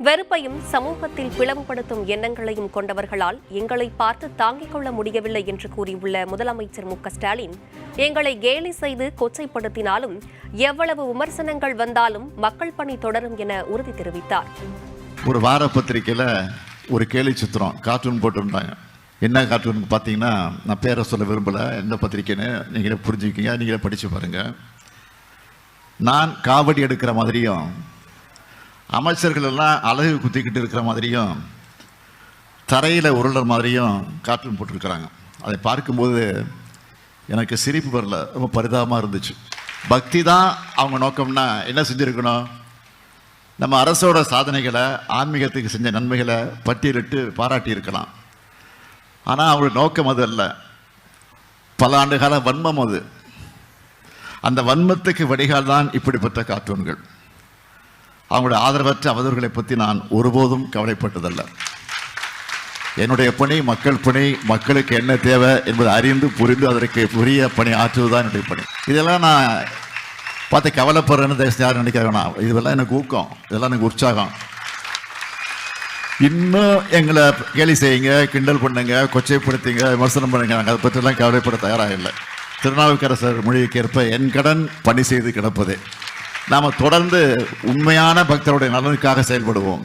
வெறுப்பையும் சமூகத்தில் பிளவுபடுத்தும் எண்ணங்களையும் கொண்டவர்களால் எங்களை பார்த்து தாங்கிக் கொள்ள முடியவில்லை என்று கூறியுள்ள முதலமைச்சர் மு.க.ஸ்டாலின், எங்களை கேலி செய்து கொச்சைப்படுத்தினாலும் எவ்வளவு விமர்சனங்கள் வந்தாலும் மக்கள் பணி தொடரும் என உறுதி தெரிவித்தார். ஒரு வார பத்திரிகையில் ஒரு கேலி சித்திரம் கார்ட்டூன் போட்டிருந்தாங்க. என்ன கார்ட்டூன் பார்த்தீங்கன்னா, நான் பேரை சொல்ல விரும்பலை, என்ன பத்திரிக்கைன்னு நீங்களே புரிஞ்சுக்கிங்க, நீங்களே படித்து பாருங்கள். நான் காவடி எடுக்கிற மாதிரியும் அமைச்சர்கள் எல்லாம் அழகு குத்திக்கிட்டு இருக்கிற மாதிரியும் தரையில் உருளுற மாதிரியும் கார்ட்டூன் போட்டிருக்கிறாங்க. அதை பார்க்கும்போது எனக்கு சிரிப்பு வரல, ரொம்ப பரிதாபமாக இருந்துச்சு. பக்தி தான் அவங்க நோக்கம்னா என்ன செஞ்சுருக்கணும்? நம்ம அரசோட சாதனைகளை, ஆன்மீகத்துக்கு செஞ்ச நன்மைகளை பட்டியலிட்டு பாராட்டி இருக்கலாம். ஆனால் அவங்களோட நோக்கம் அது அல்ல. பல ஆண்டு கால வன்மம் அது. அந்த வன்மத்துக்கு வடிகால் தான் இப்படிப்பட்ட கார்ட்டூன்கள். அவங்களுடைய ஆதரவற்ற அவதூறுகளை பற்றி நான் ஒருபோதும் கவலைப்பட்டதல்ல. என்னுடைய பணி மக்கள் பணி, மக்களுக்கு என்ன தேவை என்பதை அறிந்து புரிந்து அதற்கு உரிய பணி ஆற்றுவதுதான் என்னுடைய பணி. இதெல்லாம் நான் பார்த்து கவலைப்படுறேன்னு யாரும் நினைக்க வேணாம். இதெல்லாம் எனக்கு ஊக்கம், இதெல்லாம் எனக்கு உற்சாகம். இன்னும் எங்களை கேலி செய்யுங்க, கிண்டல் பண்ணுங்க, கொச்சைப்படுத்துங்க, விமர்சனம் பண்ணுங்க, நாங்கள் அதை பற்றிலாம் கவலைப்பட தயாராக இல்லை. திருநாவுக்கரசர் மொழிக்கேற்ப என் கடன் பணி செய்து கிடப்பதே. நாம் தொடர்ந்து உண்மையான பக்தருடைய நலனுக்காக செயல்படுவோம்.